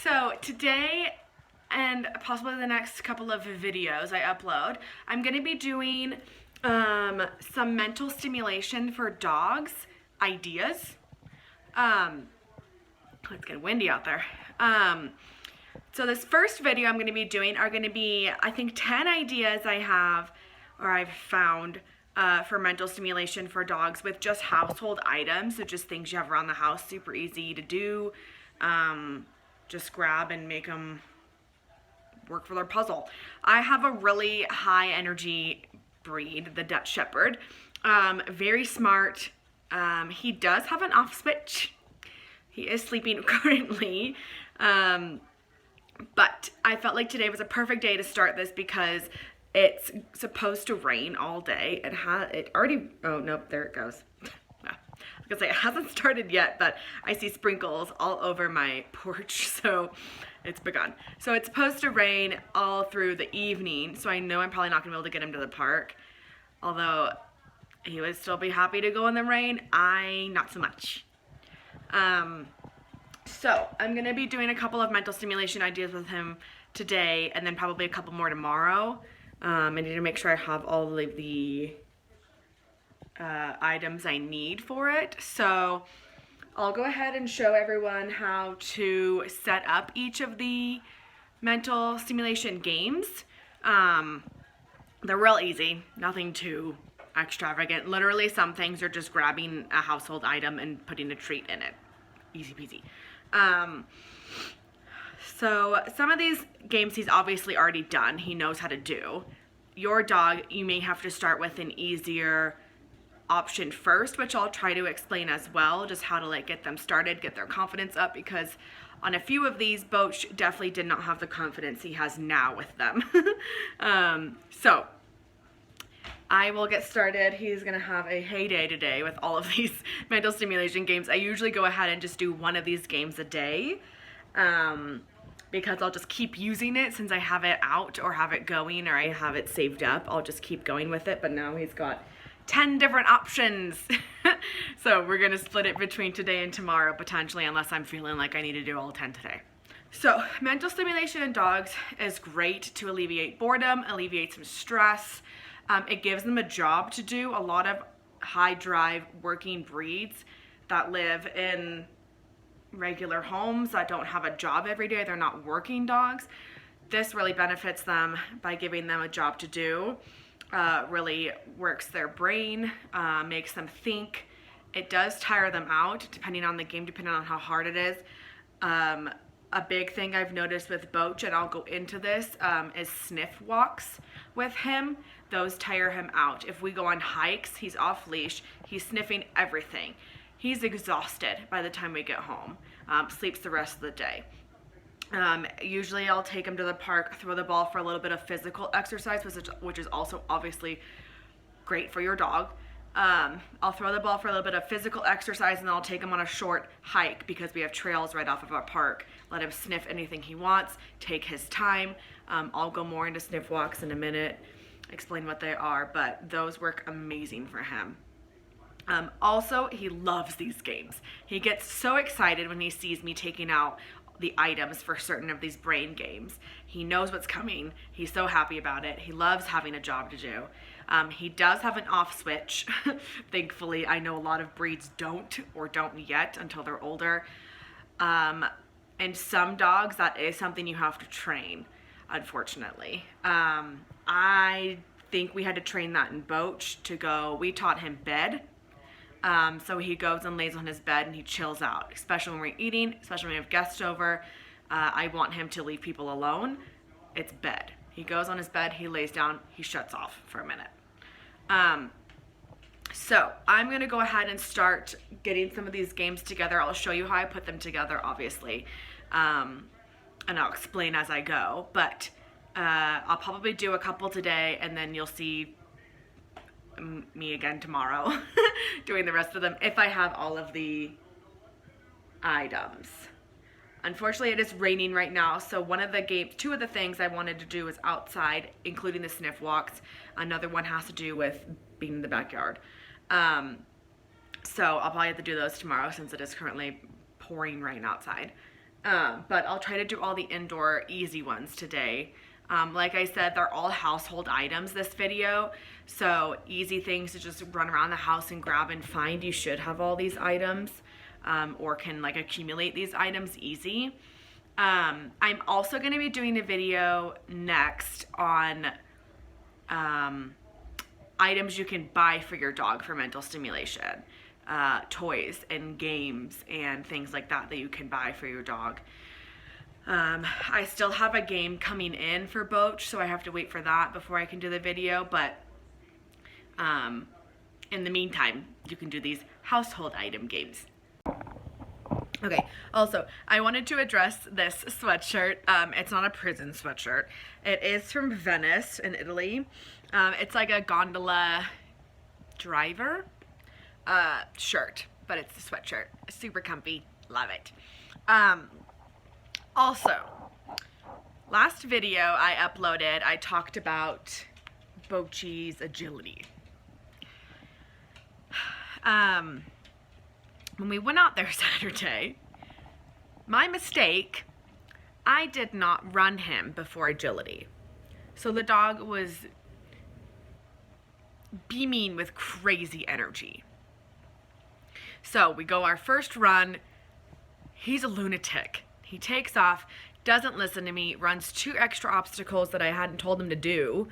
So today and possibly the next couple of videos I upload, I'm going to be doing some mental stimulation for dogs ideas. It's getting windy out there. So this first video I'm going to be doing are going to be, I think, 10 ideas I have or I've found for mental stimulation for dogs with just household items. So just things you have around the house, super easy to do. Just grab and make them work for their puzzle. I have a really high energy breed, the Dutch Shepherd. Very smart. He does have an off switch. He is sleeping currently. But I felt like today was a perfect day to start this because it's supposed to rain all day. It already, oh nope, there it goes. I was gonna say it hasn't started yet, but I see sprinkles all over my porch, so it's begun. So it's supposed to rain all through the evening, so I know I'm probably not gonna be able to get him to the park. Although he would still be happy to go in the rain, not so much. So I'm gonna be doing a couple of mental stimulation ideas with him today, and then probably a couple more tomorrow. I need to make sure I have all of the items I need for it. So I'll go ahead and show everyone how to set up each of the mental stimulation games. They're real easy, nothing too extravagant. Literally some things are just grabbing a household item and putting a treat in it. Easy peasy. So some of these games he's obviously already done. He knows how to do. Your dog, you may have to start with an easier option first, which I'll try to explain as well, just how to get them started, get their confidence up, because on a few of these, Bochy definitely did not have the confidence he has now with them. So I will get started. He's gonna have a heyday today with all of these mental stimulation games. I usually go ahead and just do one of these games a day, because I'll just keep using it since I have it out or have it going or I have it saved up. I'll just keep going with it, but now he's got 10 different options. So we're gonna split it between today and tomorrow potentially, unless I'm feeling like I need to do all 10 today. So mental stimulation in dogs is great to alleviate boredom, alleviate some stress. It gives them a job to do. A lot of high drive working breeds that live in regular homes that don't have a job every day, they're not working dogs. This really benefits them by giving them a job to do. Really works their brain, makes them think. It does tire them out depending on the game, depending on how hard it is. A big thing I've noticed with Bochy, and I'll go into this, is sniff walks with him. Those tire him out. If we go on hikes, he's off leash, he's sniffing everything. He's exhausted by the time we get home, sleeps the rest of the day. Usually I'll take him to the park, throw the ball for a little bit of physical exercise, which is also obviously great for your dog. I'll throw the ball for a little bit of physical exercise, and then I'll take him on a short hike because we have trails right off of our park. Let him sniff anything he wants, take his time. I'll go more into sniff walks in a minute, explain what they are, but those work amazing for him. Also, he loves these games. He gets so excited when he sees me taking out the items for certain of these brain games. He knows what's coming. He's so happy about it. He loves having a job to do. He does have an off switch. Thankfully, I know a lot of breeds don't or don't yet until they're older. And some dogs, that is something you have to train, unfortunately. I think we had to train that in Bochy to go. We taught him bed. So he goes and lays on his bed and he chills out, especially when we're eating, especially when we have guests over. I want him to leave people alone. It's bed. He goes on his bed, he lays down, he shuts off for a minute. So I'm gonna go ahead and start getting some of these games together. I'll show you how I put them together, obviously, and I'll explain as I go, but I'll probably do a couple today, and then you'll see me again tomorrow doing the rest of them if I have all of the items. Unfortunately, it is raining right now, so two of the things I wanted to do is outside, including the sniff walks. Another one has to do with being in the backyard. So I'll probably have to do those tomorrow since it is currently pouring rain outside. But I'll try to do all the indoor easy ones today. Like I said, they're all household items this video, so easy things to just run around the house and grab and find. You should have all these items, or can like accumulate these items easy. I'm also going to be doing a video next on items you can buy for your dog for mental stimulation. Toys and games and things like that that you can buy for your dog. I still have a game coming in for Bochy, so I have to wait for that before I can do the video, but in the meantime, you can do these household item games. Okay, also, I wanted to address this sweatshirt. It's not a prison sweatshirt. It is from Venice in Italy. It's like a gondola driver shirt, but it's a sweatshirt. Super comfy. Love it. Also, last video I uploaded, I talked about Bochy's agility. When we went out there Saturday, my mistake, I did not run him before agility. So the dog was beaming with crazy energy. So we go our first run. He's a lunatic. He takes off, doesn't listen to me, runs 2 extra obstacles that I hadn't told him to do.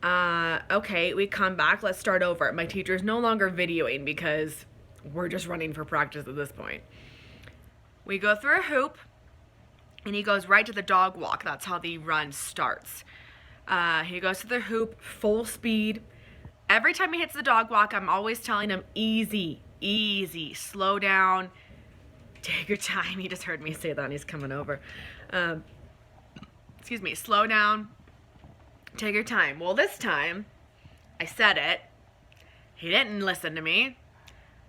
Okay, we come back, let's start over. My teacher's no longer videoing because we're just running for practice at this point. We go through a hoop, and he goes right to the dog walk. That's how the run starts. He goes to the hoop, full speed. Every time he hits the dog walk, I'm always telling him, easy, easy, slow down, take your time. He just heard me say that and he's coming over. Excuse me, slow down, take your time. Well, this time, I said it. He didn't listen to me.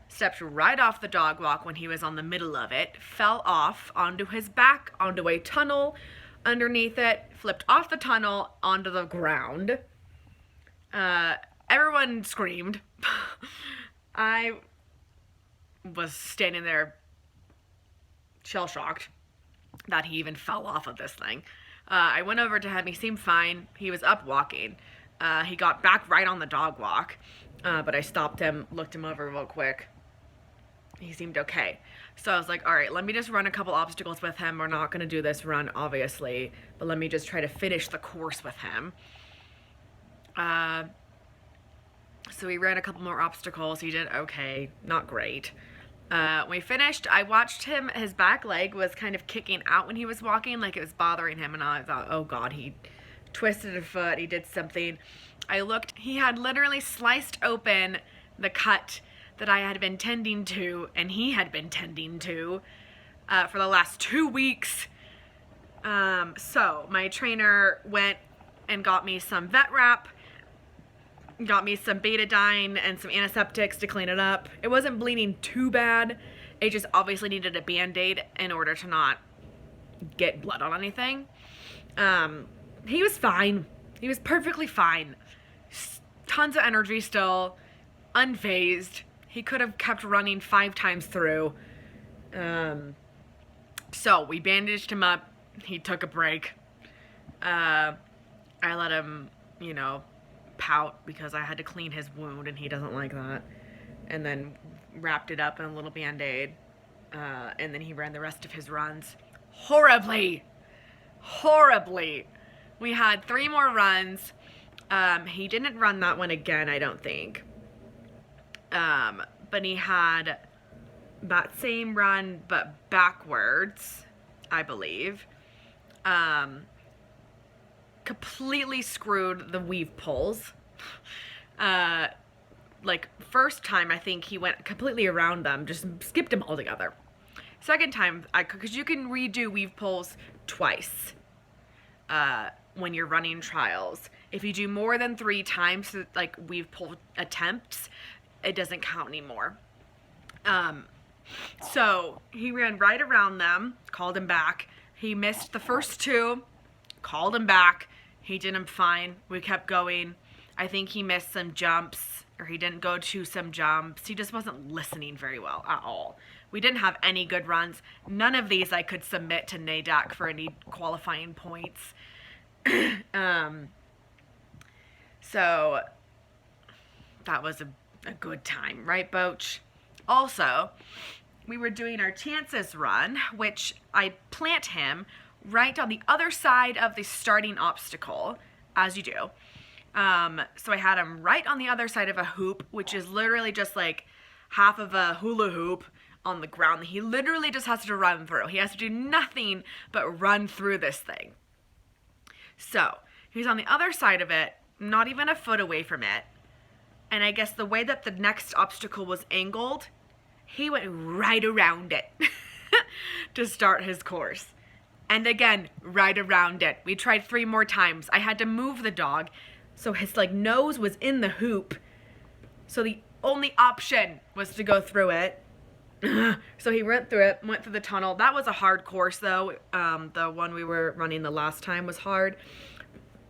Stepped right off the dog walk when he was on the middle of it, fell off onto his back, onto a tunnel underneath it, flipped off the tunnel onto the ground. Everyone screamed. I was standing there shell-shocked that he even fell off of this thing. I went over to him. He seemed fine. He was up walking. He got back right on the dog walk, but I stopped him, looked him over real quick. He seemed okay. So I was like, all right, let me just run a couple obstacles with him. We're not going to do this run, obviously, but let me just try to finish the course with him. So we ran a couple more obstacles. He did okay, not great. We finished, I watched him, his back leg was kind of kicking out when he was walking, like it was bothering him, and I thought, oh God, he twisted a foot, he did something. I looked, he had literally sliced open the cut that I had been tending to, and he had been tending to, for the last 2 weeks. So my trainer went and got me some vet wrap, got me some betadine and some antiseptics to clean it up. It wasn't bleeding too bad. It just obviously needed a Band-Aid in order to not get blood on anything. He was fine. He was perfectly fine. Tons of energy still, unfazed. He could have kept running 5 times through. So we bandaged him up. He took a break. I let him, you know, pout because I had to clean his wound and he doesn't like that. And then wrapped it up in a little Band-Aid. And then he ran the rest of his runs horribly. Horribly. We had 3 more runs. He didn't run that one again, I don't think. But he had that same run, but backwards, I believe. Completely screwed the weave pulls. Like, first time, I think he went completely around them, just skipped them altogether. Second time, because you can redo weave pulls twice when you're running trials. If you do more than 3 times, like weave pull attempts, it doesn't count anymore. So he ran right around them, called him back. He missed the first 2, called him back. He did him fine. We kept going. I think he missed some jumps, or he didn't go to some jumps. He just wasn't listening very well at all. We didn't have any good runs. None of these I could submit to NADAC for any qualifying points. So that was a good time, right, Bochy? Also, we were doing our chances run, which I plant him right on the other side of the starting obstacle, as you do. So I had him right on the other side of a hoop, which is literally just like half of a hula hoop on the ground. He literally just has to run through. He has to do nothing but run through this thing. So he's on the other side of it, not even a foot away from it. And I guess the way that the next obstacle was angled, he went right around it to start his course. And again, right around it. We tried 3 more times. I had to move the dog so his nose was in the hoop. So the only option was to go through it. So he went through it, went through the tunnel. That was a hard course though. The one we were running the last time was hard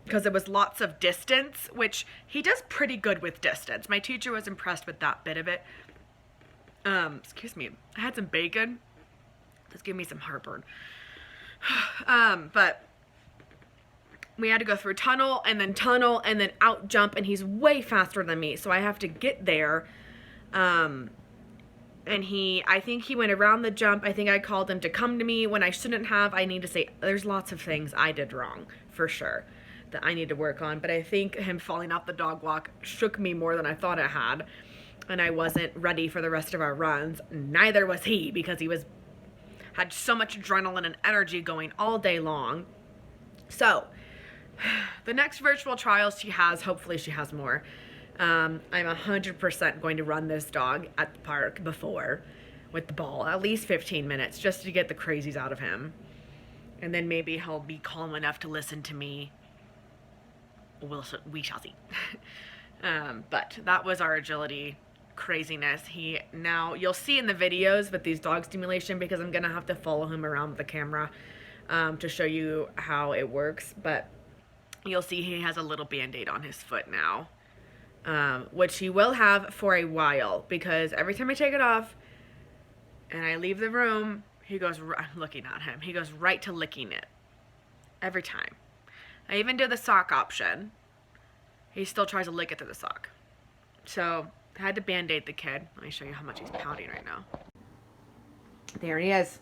because it was lots of distance, which he does pretty good with distance. My teacher was impressed with that bit of it. Excuse me. I had some bacon. This gave me some heartburn. But we had to go through tunnel and then out jump, and he's way faster than me. So I have to get there. And I think he went around the jump. I think I called him to come to me when I shouldn't have. I need to say there's lots of things I did wrong for sure that I need to work on. But I think him falling off the dog walk shook me more than I thought it had. And I wasn't ready for the rest of our runs. Neither was he, because he had so much adrenaline and energy going all day long. So the next virtual trials she has, hopefully she has more. I'm 100% going to run this dog at the park before with the ball, at least 15 minutes, just to get the crazies out of him. And then maybe he'll be calm enough to listen to me. We shall see. But that was our agility craziness. You'll see in the videos with these dog stimulation, because I'm going to have to follow him around with the camera to show you how it works. But you'll see he has a little band-aid on his foot now. Which he will have for a while, because every time I take it off and I leave the room, I'm looking at him, he goes right to licking it. Every time. I even do the sock option. He still tries to lick it through the sock. So I had to band-aid the kid. Let me show you how much he's pouting right now. There he is.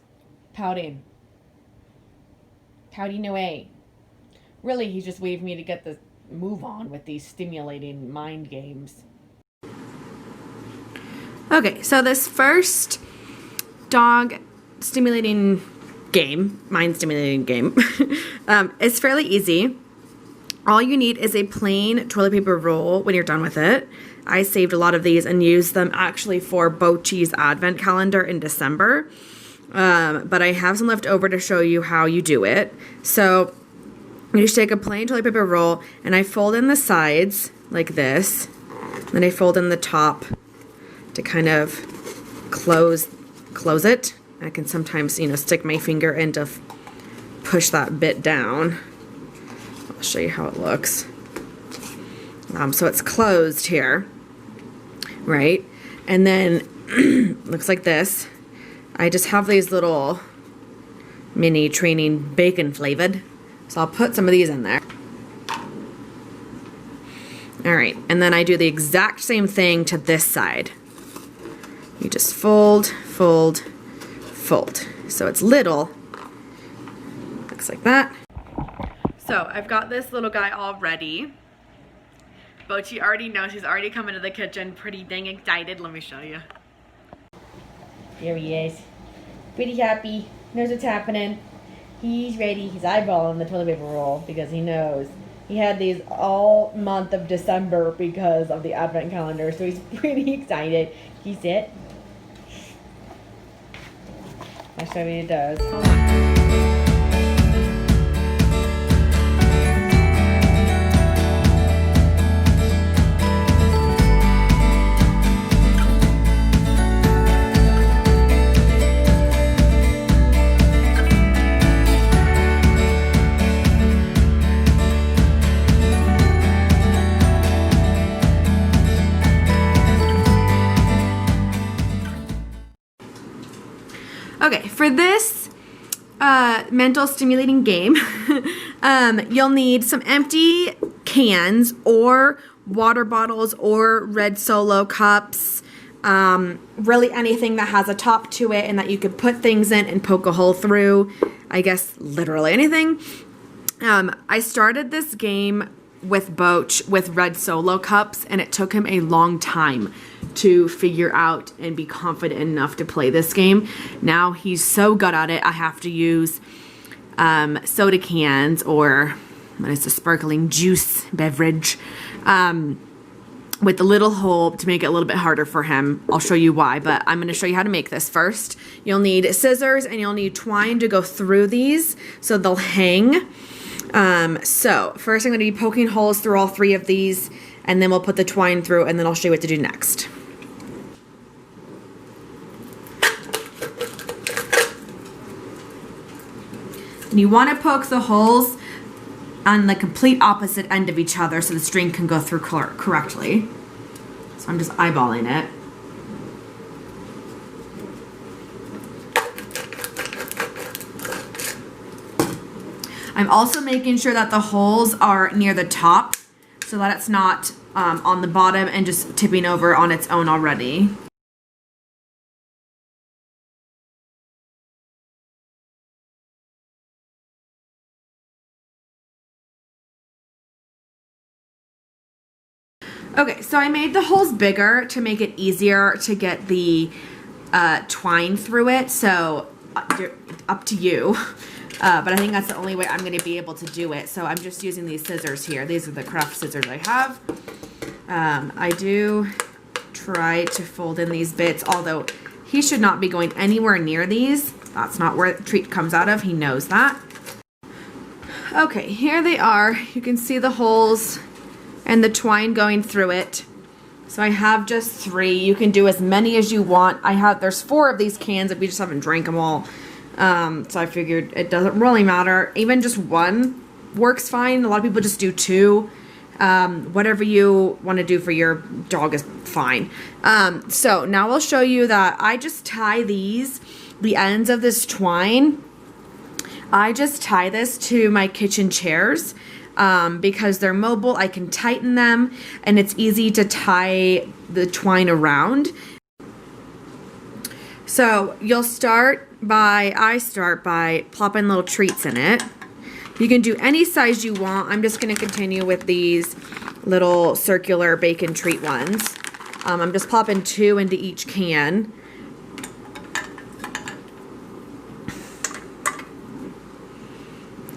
Pouting. Pouting away. Really, he's just waiting for me to get the move on with these stimulating mind games. Okay, so this first dog stimulating game, mind stimulating game, is fairly easy. All you need is a plain toilet paper roll when you're done with it. I saved a lot of these and used them actually for Bochy's advent calendar in December. But I have some left over to show you how you do it. So you just take a plain toilet paper roll, and I fold in the sides like this. Then I fold in the top to kind of close it. I can sometimes, stick my finger in to push that bit down. I'll show you how it looks. So it's closed here, right? And then looks like this. I just have these little mini training bacon flavored. So I'll put some of these in there. All right, and then I do the exact same thing to this side. You just fold, fold, fold. So it's little. Looks like that. So I've got this little guy all ready. Bochy already knows. He's already come into the kitchen, pretty dang excited. Let me show you. Here he is. Pretty happy. Knows what's happening. He's ready. He's eyeballing the toilet paper roll because he knows. He had these all month of December because of the advent calendar, so he's pretty excited. Can you sit? I'll show you what it does. Okay, for this mental stimulating game, you'll need some empty cans or water bottles or red Solo cups, really anything that has a top to it and that you could put things in and poke a hole through. I guess literally anything. I started this game with Bochy with red Solo cups, and it took him a long time to figure out and be confident enough to play this game. Now he's so good at it, I have to use soda cans or what is a sparkling juice beverage with the little hole to make it a little bit harder for him. I'll show you why, but I'm going to show you how to make this first. You'll need scissors and you'll need twine to go through these so they'll hang. So first I'm going to be poking holes through all 3 of these, and then we'll put the twine through, and then I'll show you what to do next. And you want to poke the holes on the complete opposite end of each other so the string can go through correctly. So I'm just eyeballing it. I'm also making sure that the holes are near the top so that it's not on the bottom and just tipping over on its own already. Okay, so I made the holes bigger to make it easier to get the twine through it, so up to you. But I think that's the only way I'm going to be able to do it. So I'm just using these scissors here. These are the craft scissors I have. I do try to fold in these bits, although he should not be going anywhere near these. That's not where the treat comes out of. He knows that. Okay, here they are. You can see the holes and the twine going through it. So I have just 3. You can do as many as you want. There's 4 of these cans if we just haven't drank them all. So I figured it doesn't really matter. Even just 1 works fine. A lot of people just do 2. Whatever you want to do for your dog is fine. So now I'll show you that I just tie the ends of this twine. I just tie this to my kitchen chairs because they're mobile. I can tighten them and it's easy to tie the twine around. So I start by plopping little treats in it. You can do any size you want. I'm just going to continue with these little circular bacon treat ones. I'm just popping 2 into each can.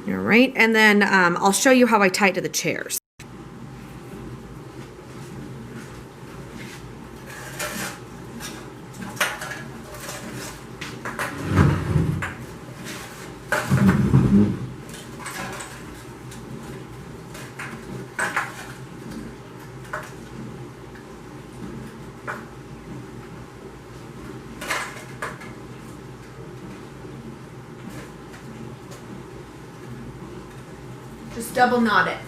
All right, and then I'll show you how I tie it to the chairs. Just double knot it.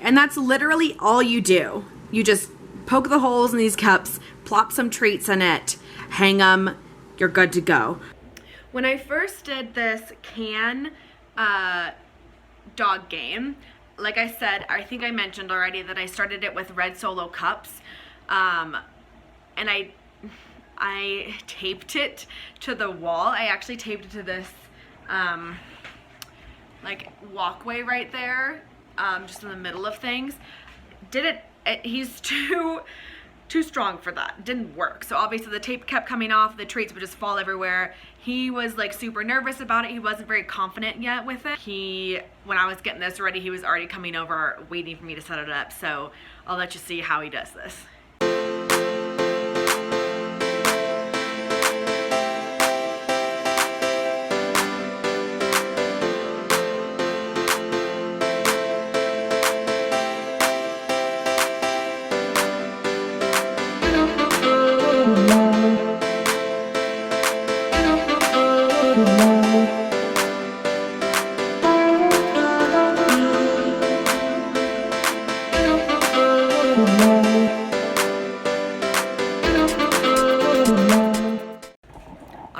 And that's literally all you do. You just poke the holes in these cups, plop some treats in it, hang them, you're good to go. When I first did this can dog game, like I said, I think I mentioned already that I started it with red Solo cups, and I taped it to the wall. I actually taped it to this like walkway right there, just in the middle of things. He's too strong for that. Didn't work. So obviously the tape kept coming off, the treats would just fall everywhere. He was like super nervous about it. He wasn't very confident yet with it. When I was getting this ready, he was already coming over waiting for me to set it up. So I'll let you see how he does this. All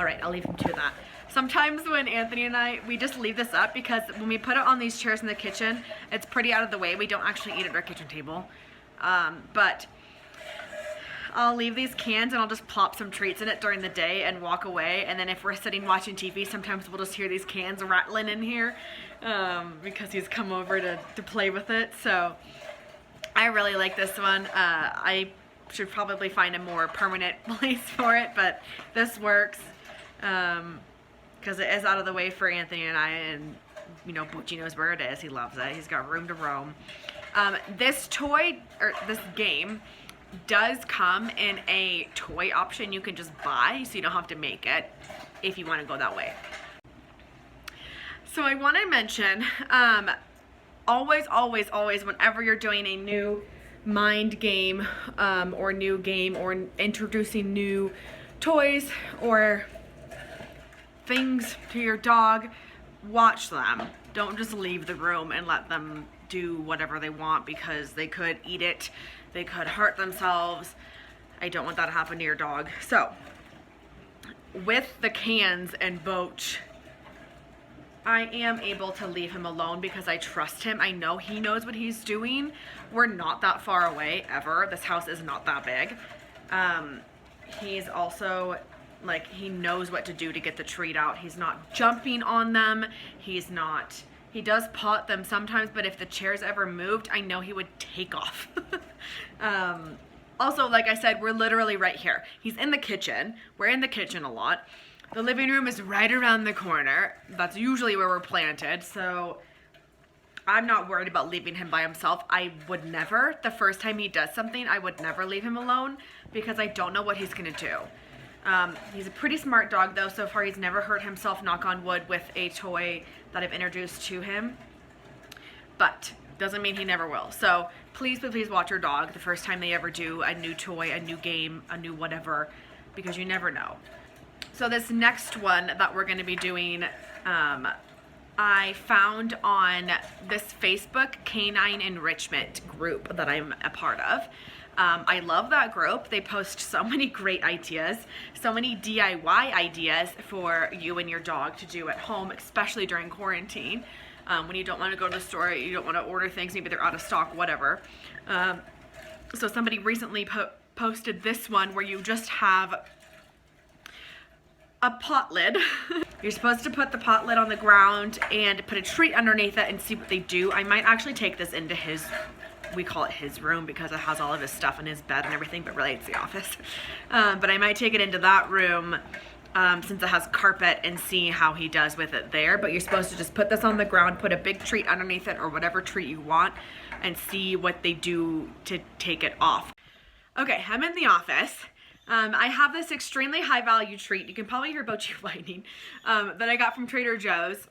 right, I'll leave him to that. Sometimes when Anthony and we just leave this up because when we put it on these chairs in the kitchen, it's pretty out of the way. We don't actually eat at our kitchen table. But I'll leave these cans and I'll just plop some treats in it during the day and walk away. And then if we're sitting watching TV, sometimes we'll just hear these cans rattling in here because he's come over to play with it. So I really like this one. I should probably find a more permanent place for it, but this works because it is out of the way for Anthony and I, and you know, Bochy knows where it is. He loves it. He's got room to roam. This toy, or this game, does come in a toy option you can just buy, so you don't have to make it if you want to go that way. So I want to mention, always, whenever you're doing a new mind game or new game or introducing new toys or things to your dog, watch them. Don't just leave the room and let them do whatever they want, because they could eat it, they could hurt themselves. I don't want that to happen to your dog. So with the cans and Bochy, I am able to leave him alone because I trust him. I know he knows what he's doing. We're not that far away ever. This house is not that big. He's also, like, he knows what to do to get the treat out. He's not jumping on them. He's not, he does pot them sometimes, but if the chair's ever moved, I know he would take off. Also, like I said, we're literally right here. He's in the kitchen. We're in the kitchen a lot. The living room is right around the corner. That's usually where we're planted, so I'm not worried about leaving him by himself. I would never. The first time he does something, I would never leave him alone because I don't know what he's gonna do. He's a pretty smart dog though. So far he's never hurt himself, knock on wood, with a toy that I've introduced to him. But doesn't mean he never will. So please watch your dog the first time they ever do a new toy, a new game, a new whatever, because you never know. So this next one that we're going to be doing, I found on this Facebook Canine Enrichment group that I'm a part of. I love that group. They post so many great ideas, so many DIY ideas for you and your dog to do at home, especially during quarantine, when you don't want to go to the store, you don't want to order things, maybe they're out of stock, whatever. So somebody recently posted this one where you just have a pot lid. You're supposed to put the pot lid on the ground and put a treat underneath it and see what they do. I might actually take this into his, we call it his room because it has all of his stuff in his bed and everything, but really it's the office. But I might take it into that room since it has carpet and see how he does with it there. But you're supposed to just put this on the ground, put a big treat underneath it or whatever treat you want, and see what they do to take it off. Okay, I'm in the office. I have this extremely high value treat. You can probably hear Bochy whining, that I got from Trader Joe's.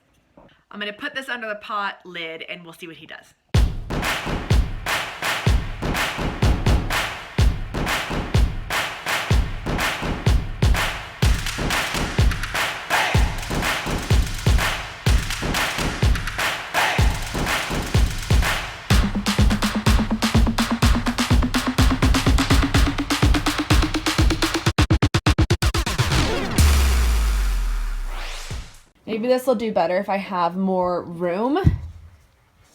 I'm going to put this under the pot lid and we'll see what he does. Maybe this will do better if I have more room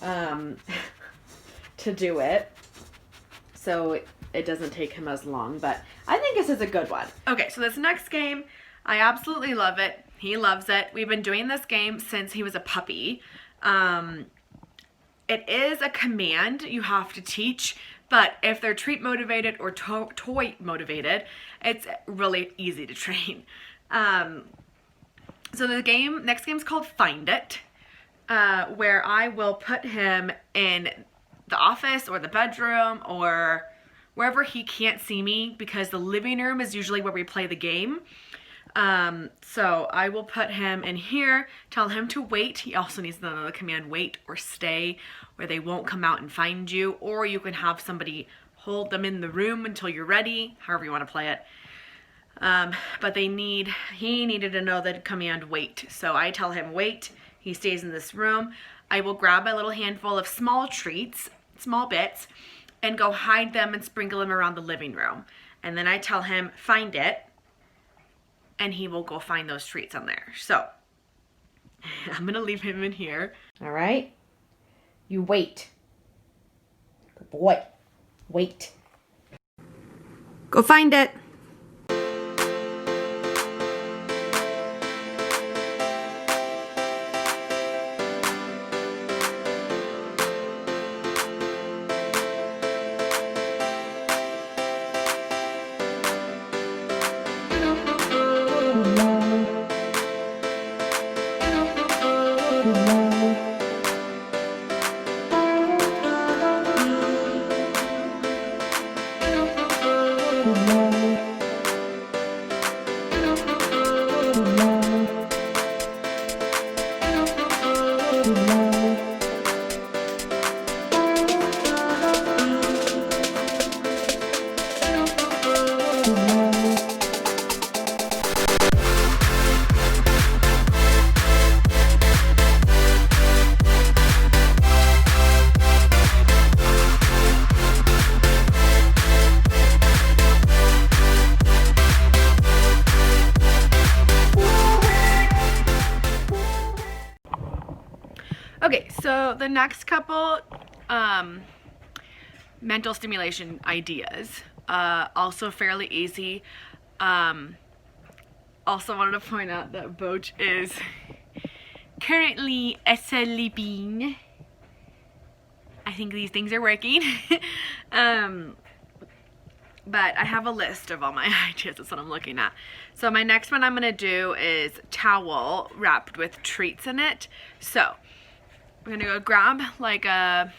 to do it, so it doesn't take him as long, but I think this is a good one. Okay, so this next game, I absolutely love it. He loves it. We've been doing this game since he was a puppy. It is a command you have to teach, but if they're treat motivated or toy motivated, it's really easy to train. So the next game is called Find It, where I will put him in the office or the bedroom or wherever he can't see me, because the living room is usually where we play the game. So I will put him in here, tell him to wait. He also needs to know the command wait or stay, where they won't come out and find you, or you can have somebody hold them in the room until you're ready, however you want to play it. But he needed to know the command wait. So I tell him wait, he stays in this room. I will grab a little handful of small treats, small bits, and go hide them and sprinkle them around the living room. And then I tell him, find it, and he will go find those treats on there. So I'm gonna leave him in here. All right, you wait. Good boy, wait. Go find it. Okay, so the next couple mental stimulation ideas, also fairly easy. Also wanted to point out that Bochy is currently sleeping. I think these things are working. But I have a list of all my ideas. That's what I'm looking at. So my next one I'm going to do is towel wrapped with treats in it. So we're gonna go grab like it's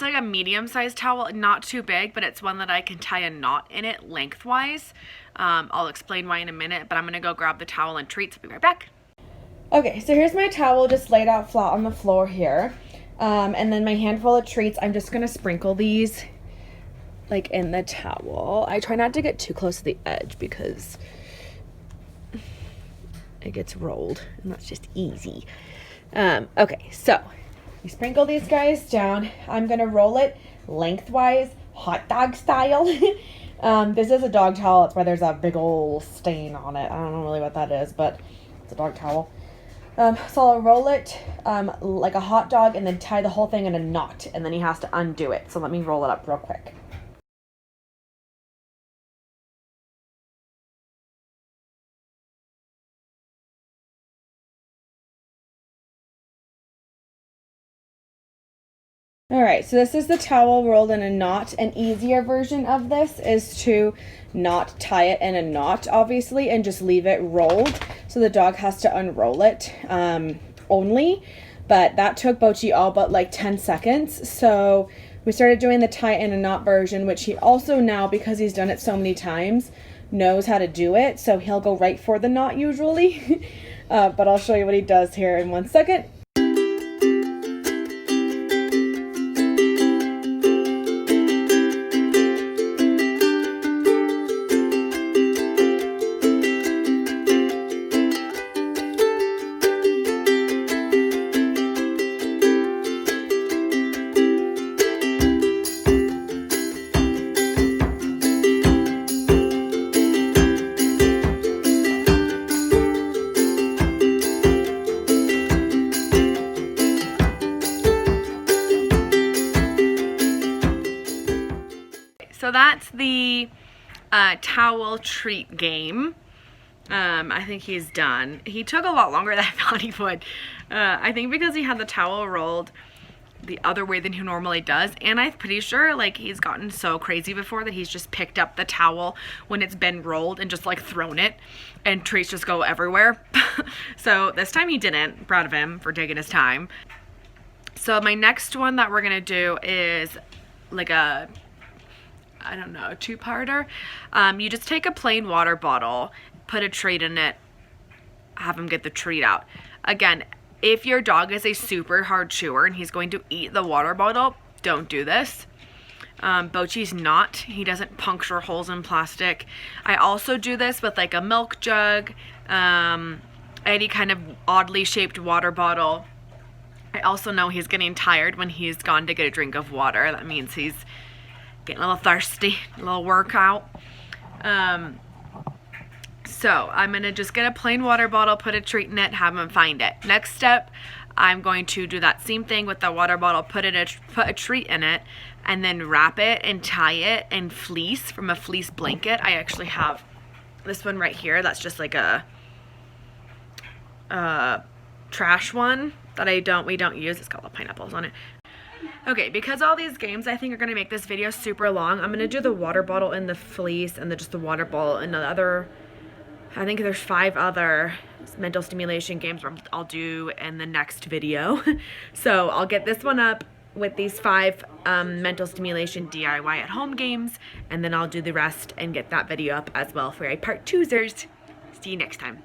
like a medium-sized towel, not too big, but it's one that I can tie a knot in it lengthwise. I'll explain why in a minute, but I'm gonna go grab the towel and treats. I'll be right back. Okay, so here's my towel just laid out flat on the floor here. And then my handful of treats, I'm just gonna sprinkle these like in the towel. I try not to get too close to the edge because it gets rolled, and that's just easy. Okay, so you sprinkle these guys down. I'm gonna roll it lengthwise, hot dog style. This is a dog towel. That's why there's a big old stain on it. I don't know really what that is, but it's a dog towel. So I'll roll it like a hot dog and then tie the whole thing in a knot, and then he has to undo it. So let me roll it up real quick. Alright, so this is the towel rolled in a knot. An easier version of this is to not tie it in a knot, obviously, and just leave it rolled. So the dog has to unroll it only. But that took Bochy all but like 10 seconds. So we started doing the tie in a knot version, which he also now, because he's done it so many times, knows how to do it. So he'll go right for the knot usually. But I'll show you what he does here in 1 second. So that's the towel treat game. I think he's done. He took a lot longer than I thought he would. I think because he had the towel rolled the other way than he normally does, and I'm pretty sure like he's gotten so crazy before that he's just picked up the towel when it's been rolled and just like thrown it, and treats just go everywhere. So this time he didn't. Proud of him for taking his time. So my next one that we're gonna do is like a, I don't know, a two-parter. You just take a plain water bottle, put a treat in it, have him get the treat out. Again, if your dog is a super hard chewer and he's going to eat the water bottle, don't do this. Bochy's not. He doesn't puncture holes in plastic. I also do this with like a milk jug, any kind of oddly shaped water bottle. I also know he's getting tired when he's gone to get a drink of water. That means he's getting a little thirsty, a little workout. So I'm gonna just get a plain water bottle, put a treat in it, have him find it. Next step, I'm going to do that same thing with the water bottle, put a treat in it, and then wrap it and tie it in fleece from a fleece blanket. I actually have this one right here. That's just like a trash one that we don't use. It's got little pineapples on it. Okay, because all these games I think are gonna make this video super long, I'm gonna do the water bottle and the fleece and just the water bottle and the other. I think there's 5 other mental stimulation games I'll do in the next video. So I'll get this one up with these 5 mental stimulation DIY at home games, and then I'll do the rest and get that video up as well for a part 2'sers. See you next time.